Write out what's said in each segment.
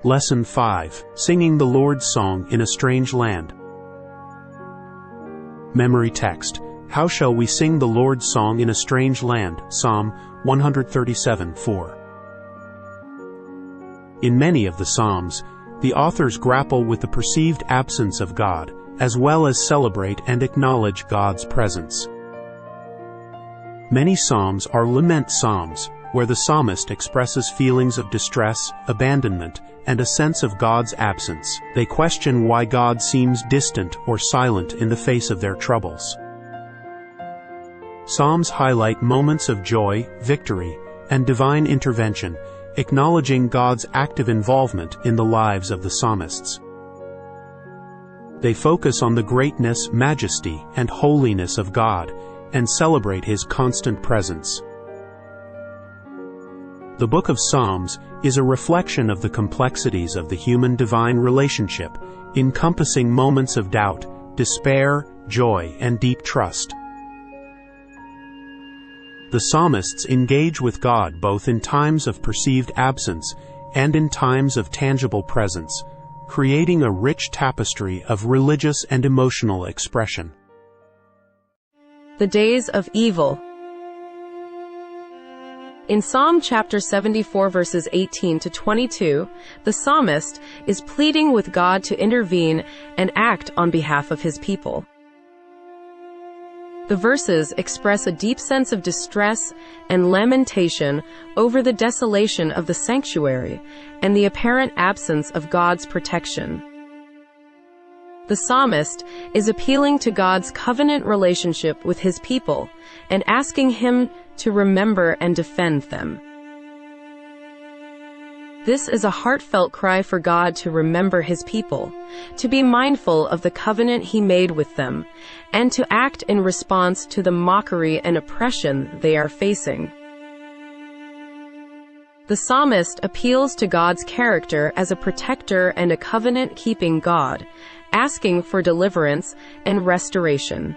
Lesson 5. Singing the Lord's Song in a Strange Land. Memory text. How shall we sing the Lord's song in a strange land? Psalm 137:4. In many of the Psalms, the authors grapple with the perceived absence of God, as well as celebrate and acknowledge God's presence. Many Psalms are lament psalms, where the psalmist expresses feelings of distress, abandonment, and a sense of God's absence. They question why God seems distant or silent in the face of their troubles. Psalms highlight moments of joy, victory, and divine intervention, acknowledging God's active involvement in the lives of the psalmists. They focus on the greatness, majesty, and holiness of God, and celebrate His constant presence. The Book of Psalms is a reflection of the complexities of the human-divine relationship, encompassing moments of doubt, despair, joy, and deep trust. The psalmists engage with God both in times of perceived absence and in times of tangible presence, creating a rich tapestry of religious and emotional expression. The days of evil. In Psalm chapter 74 verses 18 to 22, the psalmist is pleading with God to intervene and act on behalf of His people. The verses express a deep sense of distress and lamentation over the desolation of the sanctuary and the apparent absence of God's protection. The psalmist is appealing to God's covenant relationship with His people and asking Him to remember and defend them. This is a heartfelt cry for God to remember His people, to be mindful of the covenant He made with them, and to act in response to the mockery and oppression they are facing. The psalmist appeals to God's character as a protector and a covenant-keeping God, asking for deliverance and restoration.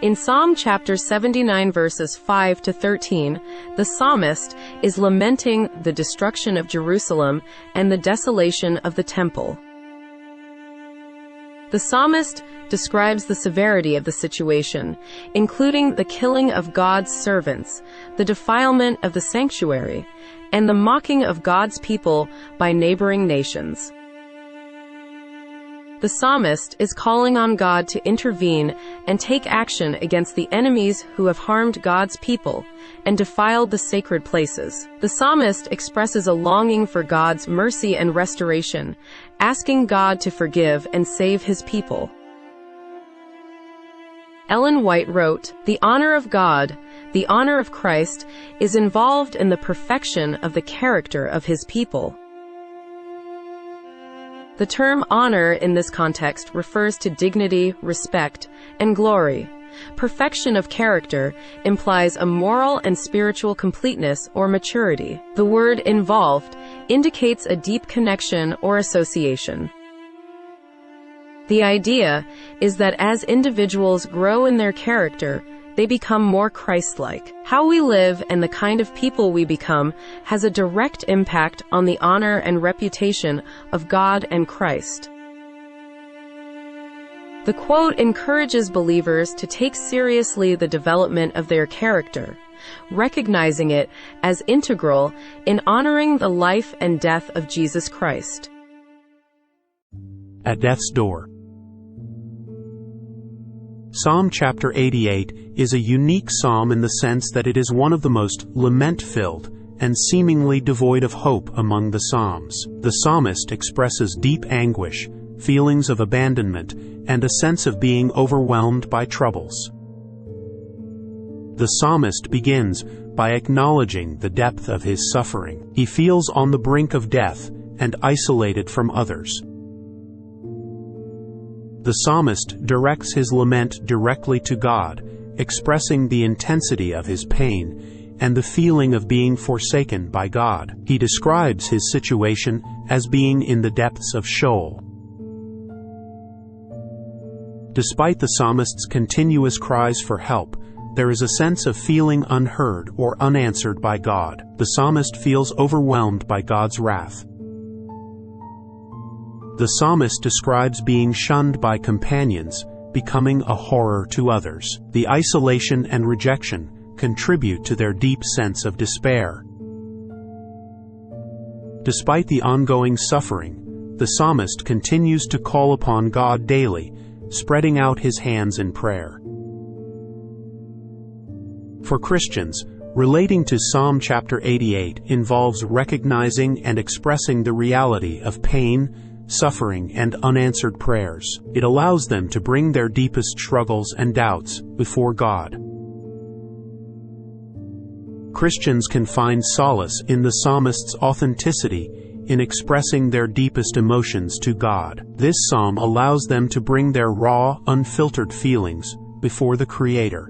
In Psalm chapter 79 verses 5 to 13, the psalmist is lamenting the destruction of Jerusalem and the desolation of the temple. The psalmist describes the severity of the situation, including the killing of God's servants, the defilement of the sanctuary, and the mocking of God's people by neighboring nations. The psalmist is calling on God to intervene and take action against the enemies who have harmed God's people and defiled the sacred places. The psalmist expresses a longing for God's mercy and restoration, asking God to forgive and save His people. Ellen White wrote, "The honor of God, the honor of Christ, is involved in the perfection of the character of His people." The term honor in this context refers to dignity, respect, and glory. Perfection of character implies a moral and spiritual completeness or maturity. The word involved indicates a deep connection or association. The idea is that as individuals grow in their character, they become more Christ-like. How we live and the kind of people we become has a direct impact on the honor and reputation of God and Christ. The quote encourages believers to take seriously the development of their character, recognizing it as integral in honoring the life and death of Jesus Christ. At death's door. Psalm chapter 88 is a unique psalm in the sense that it is one of the most lament-filled and seemingly devoid of hope among the psalms. The psalmist expresses deep anguish, feelings of abandonment, and a sense of being overwhelmed by troubles. The psalmist begins by acknowledging the depth of his suffering. He feels on the brink of death and isolated from others. The psalmist directs his lament directly to God, expressing the intensity of his pain and the feeling of being forsaken by God. He describes his situation as being in the depths of Sheol. Despite the psalmist's continuous cries for help, There is a sense of feeling unheard or unanswered by God. The psalmist feels overwhelmed by God's wrath. The psalmist describes being shunned by companions, becoming a horror to others. The isolation and rejection contribute to their deep sense of despair. Despite the ongoing suffering, the psalmist continues to call upon God daily, spreading out his hands in prayer. For Christians, relating to Psalm chapter 88 involves recognizing and expressing the reality of pain, suffering, and unanswered prayers. It allows them to bring their deepest struggles and doubts before God. Christians can find solace in the psalmist's authenticity in expressing their deepest emotions to God. This psalm allows them to bring their raw, unfiltered feelings before the Creator.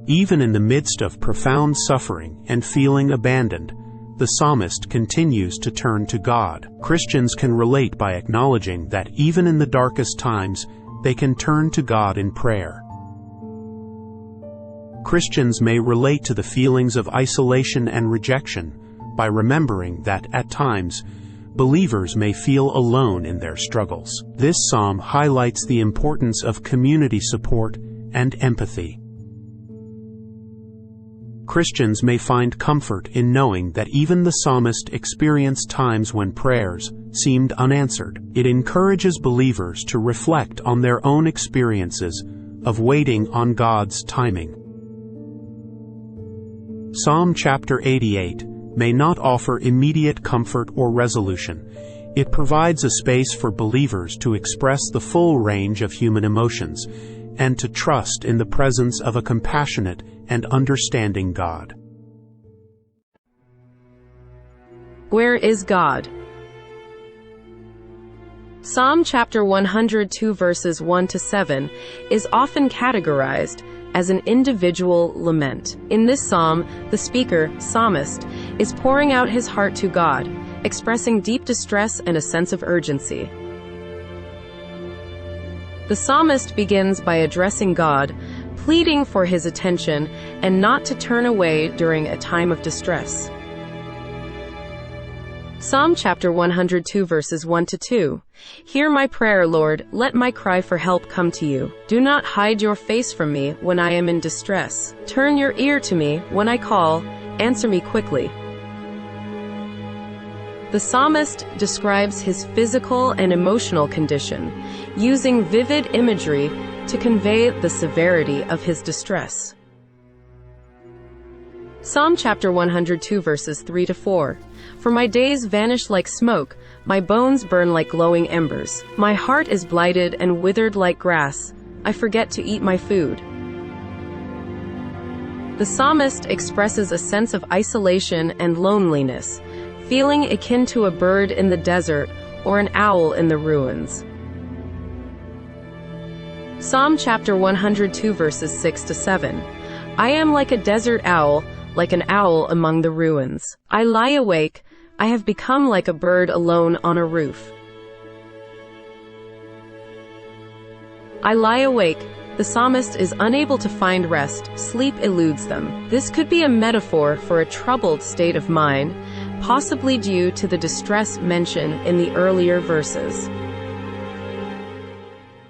Even in the midst of profound suffering and feeling abandoned, the psalmist continues to turn to God. Christians can relate by acknowledging that even in the darkest times, they can turn to God in prayer. Christians may relate to the feelings of isolation and rejection by remembering that at times, believers may feel alone in their struggles. This psalm highlights the importance of community support and empathy. Christians may find comfort in knowing that even the psalmist experienced times when prayers seemed unanswered. It encourages believers to reflect on their own experiences of waiting on God's timing. Psalm chapter 88 may not offer immediate comfort or resolution. It provides a space for believers to express the full range of human emotions and to trust in the presence of a compassionate and understanding God. Where is God? Psalm chapter 102 verses 1 to 7 is often categorized as an individual lament. In this psalm, the speaker, psalmist, is pouring out his heart to God, expressing deep distress and a sense of urgency. The psalmist begins by addressing God, pleading for his attention and not to turn away during a time of distress. Psalm chapter 102 verses 1 to 2. Hear my prayer, Lord, let my cry for help come to you. Do not hide your face from me when I am in distress. Turn your ear to me when I call, answer me quickly. The psalmist describes his physical and emotional condition, using vivid imagery to convey the severity of his distress. Psalm chapter 102 verses 3 to 4. For my days vanish like smoke, my bones burn like glowing embers. My heart is blighted and withered like grass. I forget to eat my food. The psalmist expresses a sense of isolation and loneliness, feeling akin to a bird in the desert or an owl in the ruins. Psalm chapter 102 verses 6 to 7. I am like a desert owl, like an owl among the ruins. I lie awake, I have become like a bird alone on a roof. I lie awake. The psalmist is unable to find rest. Sleep eludes them. This could be a metaphor for a troubled state of mind, possibly due to the distress mentioned in the earlier verses.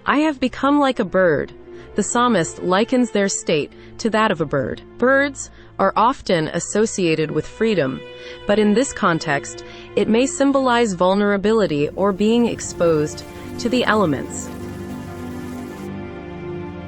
I have become like a bird. The psalmist likens their state to that of a bird. Birds are often associated with freedom, but in this context, it may symbolize vulnerability or being exposed to the elements.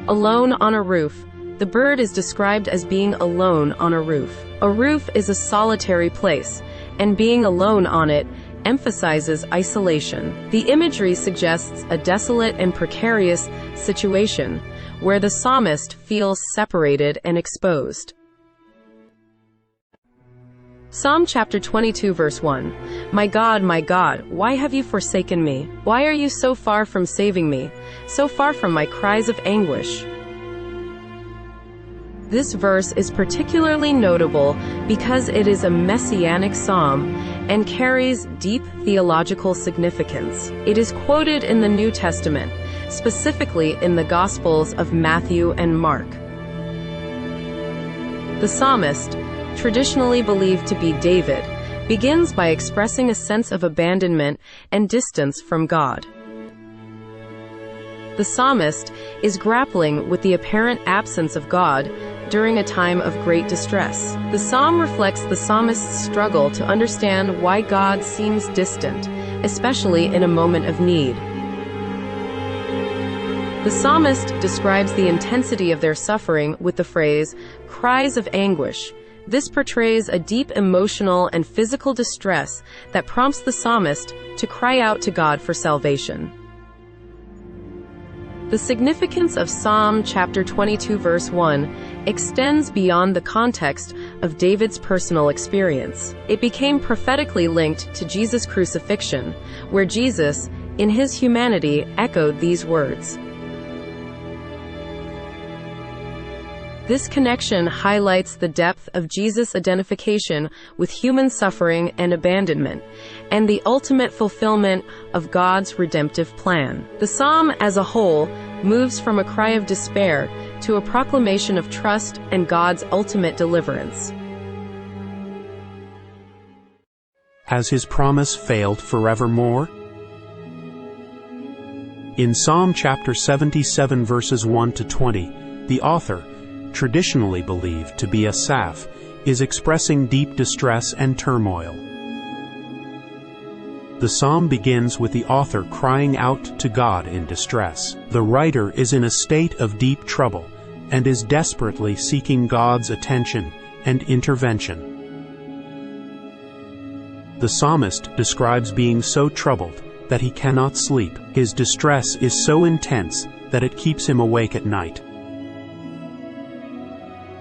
Alone on a roof. The bird is described as being alone on a roof. A roof is a solitary place, and being alone on it emphasizes isolation. The imagery suggests a desolate and precarious situation where the psalmist feels separated and exposed. Psalm chapter 22 verse 1. My God, why have you forsaken me? Why are you so far from saving me, so far from my cries of anguish? This verse is particularly notable because it is a Messianic psalm and carries deep theological significance. It is quoted in the New Testament, specifically in the Gospels of Matthew and Mark. The psalmist, traditionally believed to be David, begins by expressing a sense of abandonment and distance from God. The psalmist is grappling with the apparent absence of God during a time of great distress. The psalm reflects the psalmist's struggle to understand why God seems distant, especially in a moment of need. The psalmist describes the intensity of their suffering with the phrase, "cries of anguish." This portrays a deep emotional and physical distress that prompts the psalmist to cry out to God for salvation. The significance of Psalm chapter 22 verse 1 extends beyond the context of David's personal experience. It became prophetically linked to Jesus' crucifixion, where Jesus, in his humanity, echoed these words. This connection highlights the depth of Jesus' identification with human suffering and abandonment, and the ultimate fulfillment of God's redemptive plan. The psalm as a whole moves from a cry of despair to a proclamation of trust and God's ultimate deliverance. Has his promise failed forevermore? In Psalm chapter 77 verses 1 to 20, the author, traditionally believed to be Asaph, is expressing deep distress and turmoil. The psalm begins with the author crying out to God in distress. The writer is in a state of deep trouble and is desperately seeking God's attention and intervention. The psalmist describes being so troubled that he cannot sleep. His distress is so intense that it keeps him awake at night.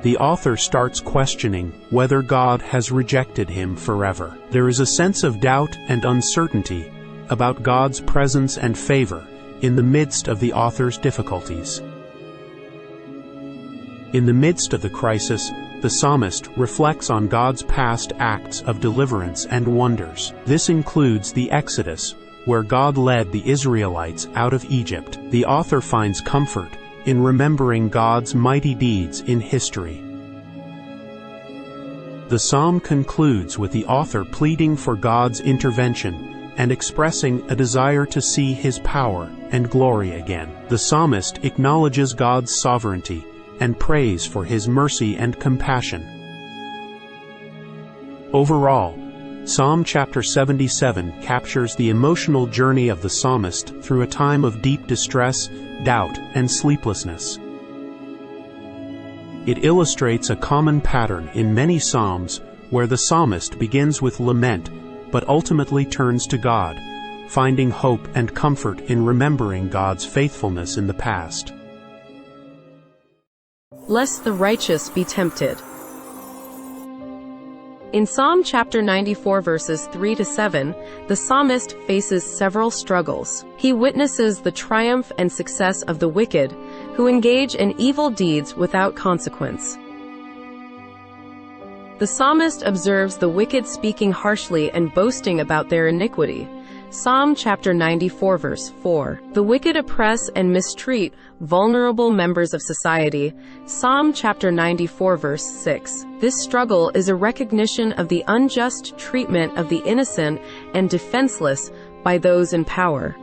The author starts questioning whether God has rejected him forever. There is a sense of doubt and uncertainty about God's presence and favor in the midst of the author's difficulties. In the midst of the crisis, the psalmist reflects on God's past acts of deliverance and wonders. This includes the Exodus, where God led the Israelites out of Egypt. The author finds comfort in remembering God's mighty deeds in history. The psalm concludes with the author pleading for God's intervention and expressing a desire to see His power and glory again. The psalmist acknowledges God's sovereignty and prays for His mercy and compassion. Overall, Psalm chapter 77 captures the emotional journey of the psalmist through a time of deep distress, doubt, and sleeplessness. It illustrates a common pattern in many psalms where the psalmist begins with lament but ultimately turns to God, finding hope and comfort in remembering God's faithfulness in the past. Lest the righteous be tempted. In Psalm chapter 94 verses 3 to 7, the psalmist faces several struggles. He witnesses the triumph and success of the wicked, who engage in evil deeds without consequence. The psalmist observes the wicked speaking harshly and boasting about their iniquity. Psalm chapter 94 verse 4. The wicked oppress and mistreat vulnerable members of society. Psalm chapter 94 verse 6. This struggle is a recognition of the unjust treatment of the innocent and defenseless by those in power.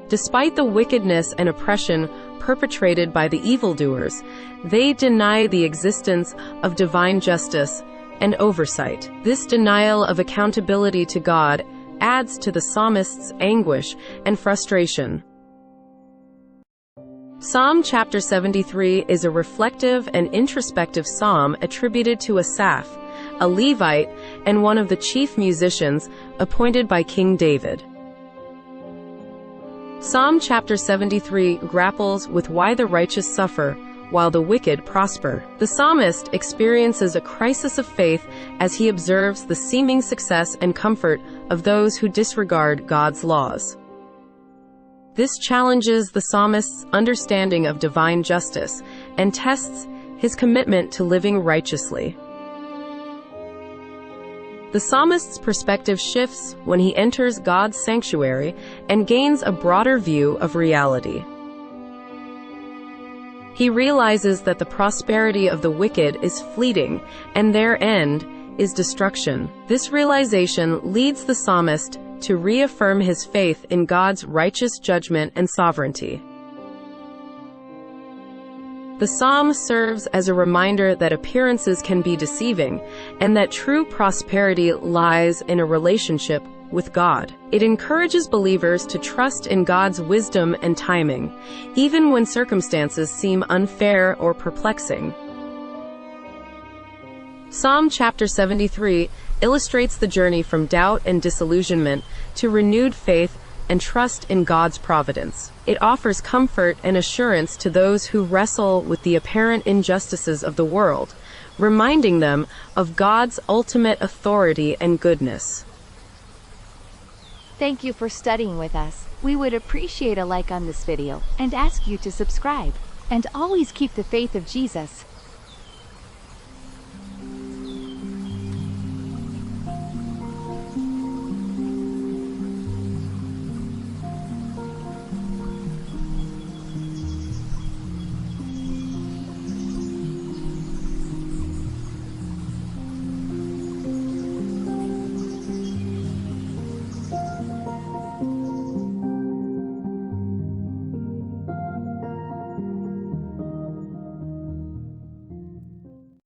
Despite the wickedness and oppression perpetrated by the evildoers, they deny the existence of divine justice and oversight. This denial of accountability to God adds to the psalmist's anguish and frustration. Psalm chapter 73 is a reflective and introspective psalm attributed to Asaph, a Levite and one of the chief musicians appointed by King David. Psalm chapter 73 grapples with why the righteous suffer while the wicked prosper. The psalmist experiences a crisis of faith as he observes the seeming success and comfort of those who disregard God's laws. This challenges the psalmist's understanding of divine justice and tests his commitment to living righteously. The psalmist's perspective shifts when he enters God's sanctuary and gains a broader view of reality. He realizes that the prosperity of the wicked is fleeting and their end is destruction. This realization leads the psalmist to reaffirm his faith in God's righteous judgment and sovereignty. The psalm serves as a reminder that appearances can be deceiving and that true prosperity lies in a relationship with God. It encourages believers to trust in God's wisdom and timing, even when circumstances seem unfair or perplexing. Psalm chapter 73 illustrates the journey from doubt and disillusionment to renewed faith and trust in God's providence. It offers comfort and assurance to those who wrestle with the apparent injustices of the world, reminding them of God's ultimate authority and goodness. Thank you for studying with us. We would appreciate a like on this video and ask you to subscribe. And always keep the faith of Jesus.